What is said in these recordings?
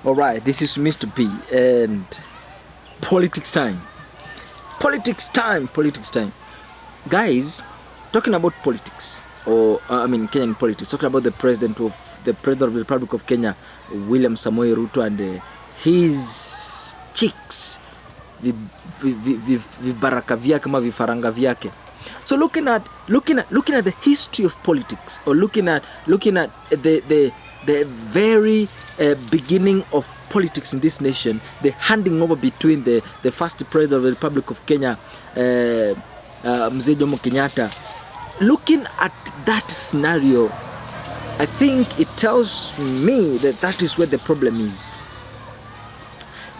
Alright, this is Mr. B and politics time. Politics time. Guys, talking about politics, or Kenyan politics, talking about the president of the Republic of Kenya, William Samoei Ruto, and his chicks, vibaraka vyake ama vifaranga vyake. So looking at the history of politics, or looking at the very beginning of politics in this nation, the handing over between the first president of the Republic of Kenya, Mzee Jomo Kenyatta. Looking at that scenario, I think it tells me that is where the problem is.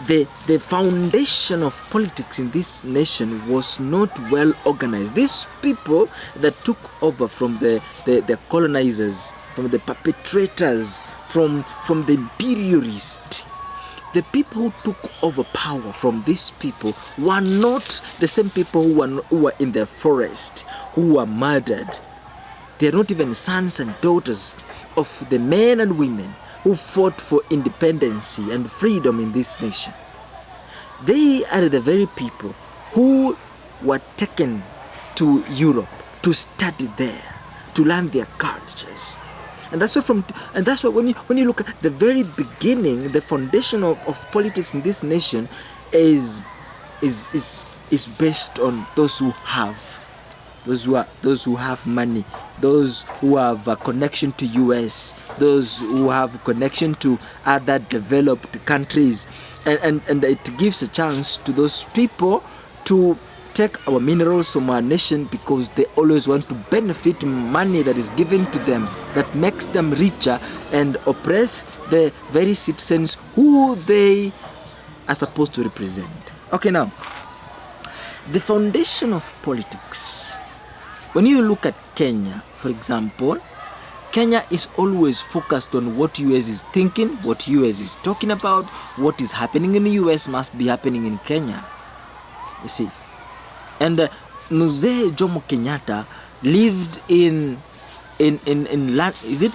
The foundation of politics in this nation was not well organized. These people that took over from the colonizers, from the perpetrators, from the imperialists, the people who took over power from these people were not the same people who were in the forest, who were murdered. They are not even sons and daughters of the men and women who fought for independence and freedom in this nation. They are the very people who were taken to Europe to study there, to learn their cultures. And that's why when you look at the very beginning, the foundation of politics in this nation is based on those who have money, those who have a connection to US, those who have connection to other developed countries, and it gives a chance to those people to take our minerals from our nation, because they always want to benefit money that is given to them, that makes them richer, and oppress the very citizens who they are supposed to represent. Okay, now the foundation of politics. When you look at Kenya, for example, Kenya is always focused on what US is thinking, what US is talking about. What is happening in the US must be happening in Kenya. You see. And Mzee Jomo Kenyatta lived in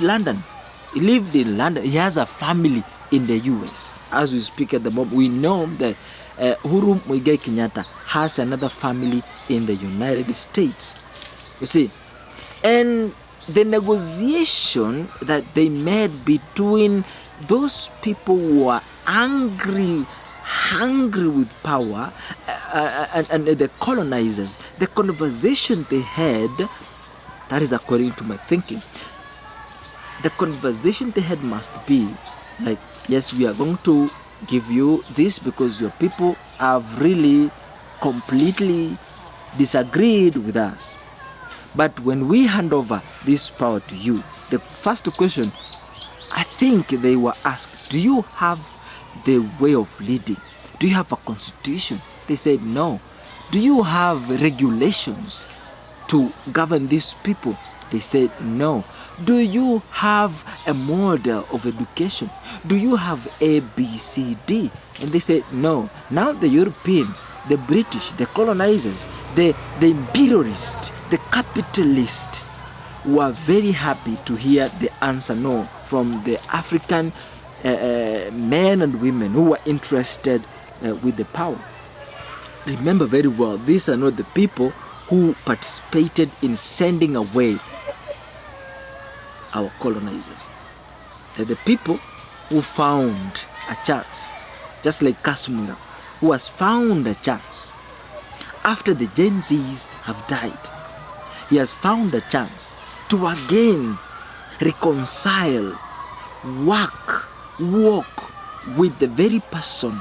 London. He lived in London. He has a family in the US. As we speak at the moment, we know that Uhuru Muigai Kenyatta has another family in the United States. You see, and the negotiation that they made between those people who are hungry with power and the colonizers, the conversation they had, that is according to my thinking, the conversation they had must be like, yes, we are going to give you this because your people have really completely disagreed with us. But when we hand over this power to you, the first question I think they were asked, do you have the way of leading? Do you have a constitution? They said no. Do you have regulations to govern these people? They said no. Do you have a model of education? Do you have A, B, C, D? And they said no. Now the European, the British, the colonizers, the imperialists, the capitalists were very happy to hear the answer no from the African men and women who were interested with the power. Remember very well, these are not the people who participated in sending away our colonizers. They're the people who found a chance, just like Kasmura, who has found a chance. After the Gen Zs have died, he has found a chance to again reconcile, walk with the very person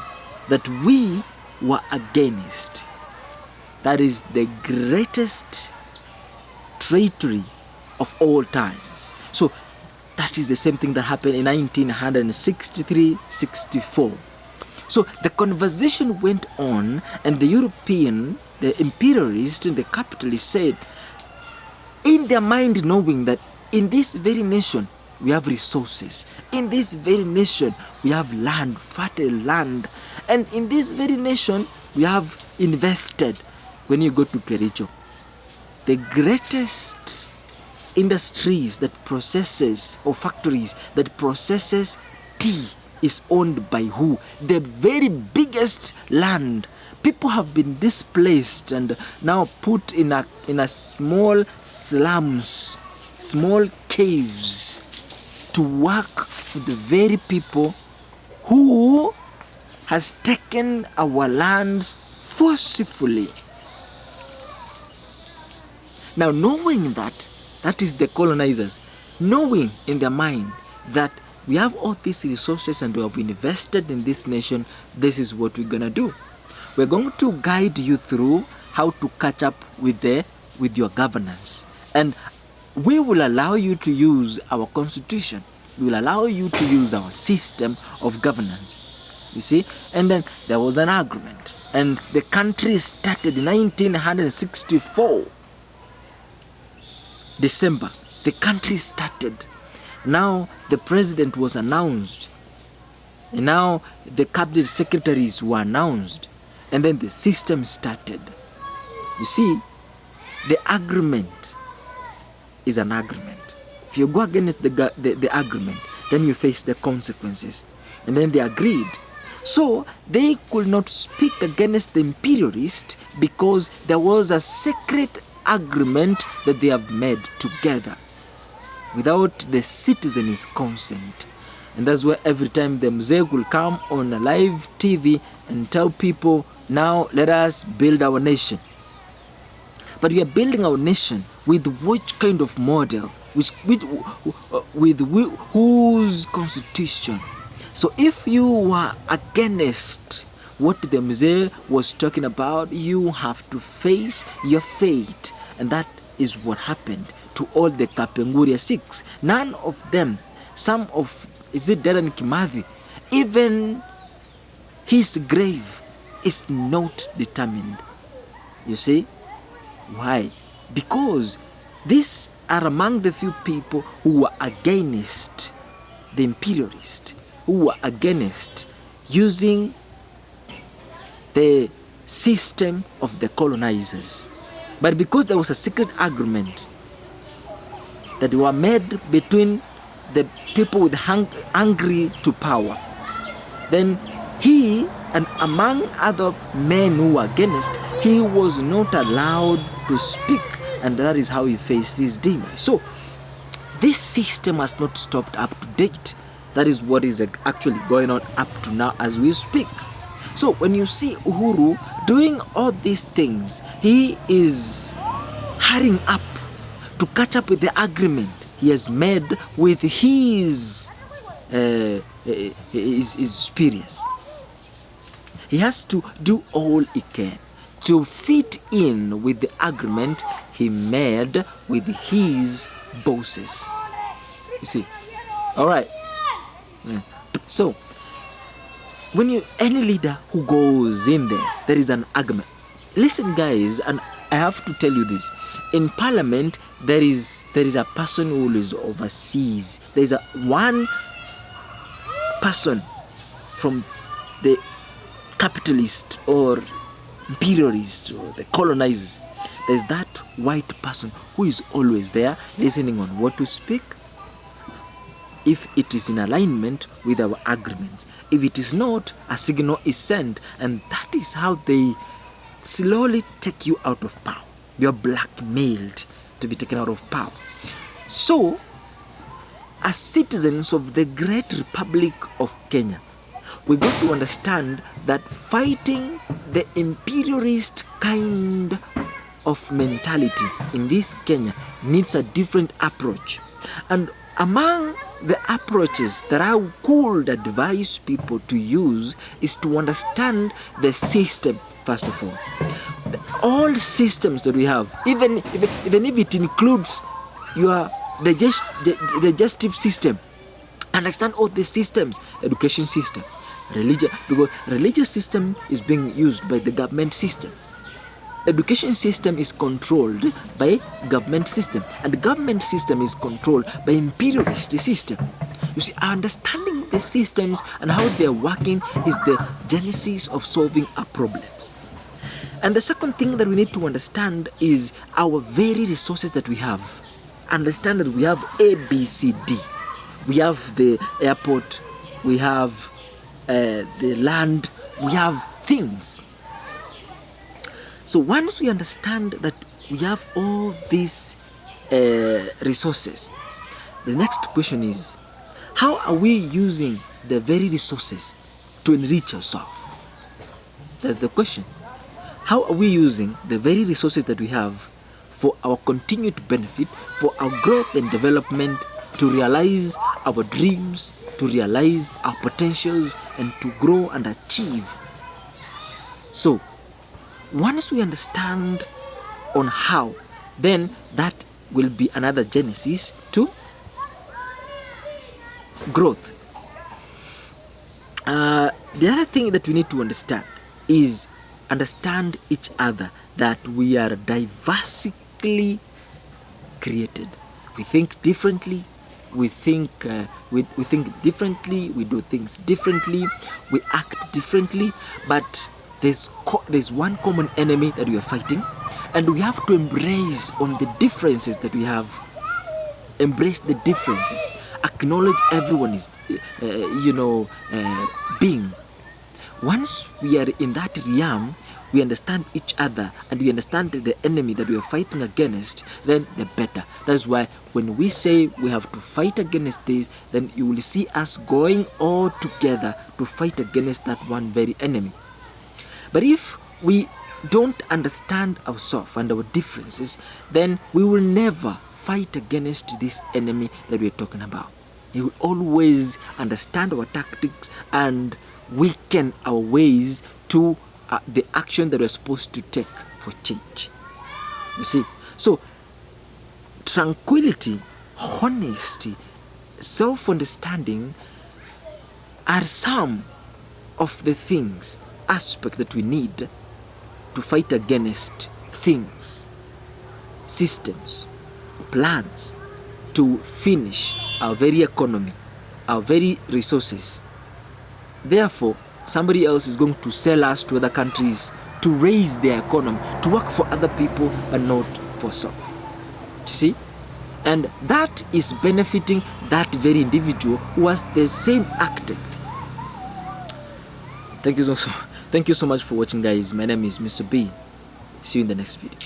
that we were against. That is the greatest treachery of all times. So that is the same thing that happened in 1963-64. So the conversation went on, and the European, the imperialists and the capitalists said, in their mind knowing that in this very nation we have resources, in this very nation we have land, fertile land, and in this very nation we have invested. When you go to Kericho, the greatest industries that processes, or factories that processes tea is owned by who? The very biggest land. People have been displaced and now put in a small slums, small caves to work for the very people who has taken our lands forcefully. Now, knowing that is the colonizers, knowing in their mind that we have all these resources and we have invested in this nation, this is what we're gonna do. We're going to guide you through how to catch up with your governance, and we will allow you to use our constitution. We will allow you to use our system of governance. You see, and then there was an agreement, and the country started in 1964. December, the country started. Now the president was announced, and now the cabinet secretaries were announced, and then the system started. You see, the agreement is an agreement. If you go against the agreement, then you face the consequences. And then they agreed. So they could not speak against the imperialists because there was a secret agreement that they have made together without the citizens' consent. And that's why every time the mzee will come on a live TV and tell people, now let us build our nation. But we are building our nation with which kind of model? With whose constitution? So if you were against what the mzee was talking about, you have to face your fate. And that is what happened to all the Kapenguria 6. None of them, some of, is it Dedan Kimathi, even his grave is not determined. You see? Why? Because these are among the few people who were against the imperialists, who were against using the system of the colonizers. But because there was a secret agreement that were made between the people with hungry to power, then he, and among other men who were against, he was not allowed to speak, and that is how he faced his demons. So this system has not stopped up to date. That is what is actually going on up to now as we speak. So when you see Uhuru doing all these things, he is hurrying up to catch up with the agreement he has made with his superiors. He has to do all he can to fit in with the agreement he made with his bosses. You see? All right. Yeah. So, when any leader who goes in there is an argument. Listen, guys, and I have to tell you this. In Parliament, there is a person who is overseas. There is one person from the capitalist or imperialist or the colonizers. There's that white person who is always there listening on what to speak, if it is in alignment with our agreements. If it is not, a signal is sent, and that is how they slowly take you out of power. You are blackmailed to be taken out of power. So, as citizens of the great Republic of Kenya, we got to understand that fighting the imperialist kind of mentality in this Kenya needs a different approach. And among the approaches that I could advise people to use is to understand the system, first of all. All systems that we have, even if it includes your digestive system, understand all the systems, education system, religion, because religious system is being used by the government system. Education system is controlled by government system, and the government system is controlled by imperialist system. You see, understanding the systems and how they're working is the genesis of solving our problems. And the second thing that we need to understand is our very resources that we have. Understand that we have A, B, C, D. We have the airport, we have the land, we have things. So once we understand that we have all these resources, the next question is, how are we using the very resources to enrich ourselves? That's the question. How are we using the very resources that we have for our continued benefit, for our growth and development, to realize our dreams, to realize our potentials, and to grow and achieve? So, once we understand on how, then that will be another genesis to growth. The other thing that we need to understand is understand each other, that we are diversically created. We think differently. We think differently. We do things differently. We act differently. But there's one common enemy that we are fighting, and we have to embrace on the differences that we have. Embrace the differences. Acknowledge everyone is, being. Once we are in that realm, we understand each other and we understand the enemy that we are fighting against, then the better. That's why when we say we have to fight against this, then you will see us going all together to fight against that one very enemy. But if we don't understand ourselves and our differences, then we will never fight against this enemy that we're talking about. He will always understand our tactics and weaken our ways to the action that we're supposed to take for change. You see? So, tranquility, honesty, self-understanding are some of the things, aspects that we need to fight against things, systems, plans, to finish our very economy, our very resources. Therefore, somebody else is going to sell us to other countries to raise their economy, to work for other people and not for self. You see? And that is benefiting that very individual who has the same architect. Thank you so much for watching, guys. My name is Mr. B. See you in the next video.